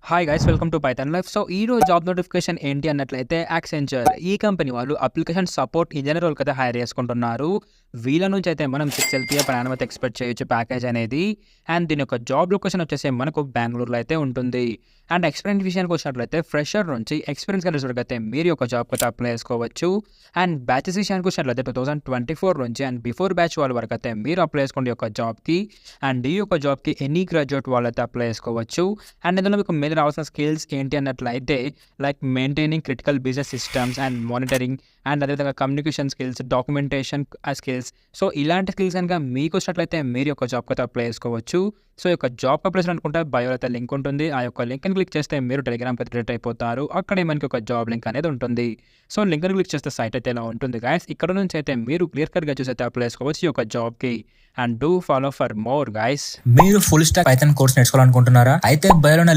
Hi guys welcome to Python life. So ఈ రోజు job notification ఏంటి అన్నట్లయితే యాక్సెంచర్ ఈ కంపెనీ వాళ్ళు అప్లికేషన్ సపోర్ట్ ఇంజనీర్ రోల్కి అయితే హైర్ చేసుకుంటున్నారు. వీళ్ళ నుంచి అయితే మనం 6 LPA per annum అయితే ఎక్స్పెక్ట్ చేయొచ్చు ప్యాకేజ్ అనేది. అండ్ దీని యొక్క జాబ్ లొకేషన్ వచ్చేసి మనకు బెంగళూరులో అయితే ఉంటుంది. అండ్ ఎక్స్పీరియన్స్ విషయానికి వచ్చినట్లయితే ఫ్రెషర్ నుంచి ఎక్స్పీరియన్స్ కలిసి అయితే మీరు యొక్క జాబ్కి అయితే అప్లై చేసుకోవచ్చు. అండ్ బ్యాచెస్ విషయానికి వచ్చినట్లయితే 2024 నుంచి అండ్ బిఫోర్ బ్యాచ్ వాళ్ళ వరకు అయితే మీరు అప్లై చేసుకోండి యొక్క జాబ్కి. అండ్ ఈ యొక్క జాబ్కి ఎనీ గ్రాడ్యుయేట్ వాళ్ళు అయితే అప్లై చేసుకోవచ్చు. అండ్ ఇందులో మీకు మెయిన్ రావాల్సిన స్కిల్స్ ఏంటి అన్నట్లయితే like maintaining critical business systems and monitoring and అదేవిధంగా communication skills, documentation skills. So ఇలాంటి స్కిల్స్ కనుక మీకు వచ్చినట్లయితే మీరు యొక్క జాబ్కి అయితే అప్లై చేసుకోవచ్చు. సో ఈ యొక్క జాబ్ అప్లై అనుకుంటే బయోలో అయితే లింక్ ఉంటుంది. ఆ యొక్క లింక్ని క్లిక్ చేస్తే మీరు టెలిగ్రామ్కి అయితే రిలేట్ అయిపోతారు. అక్కడే మనకి ఒక జాబ్ లింక్ అనేది ఉంటుంది. సో లింక్ని క్లిక్ చేస్తే సైట్ అయితే ఇలా ఉంటుంది గైస్. ఇక్కడ నుంచి అయితే మీరు క్లియర్ కట్గా చూసి అయితే అప్లై చేసుకోవచ్చు ఈ యొక్క జాబ్కి. And do follow for more guys. మీరు ఫుల్ స్టాక్ పైథాన్ కోర్స్ నేర్చుకోవాలనుకుంటున్నారా? అయితే బయోలో లింక్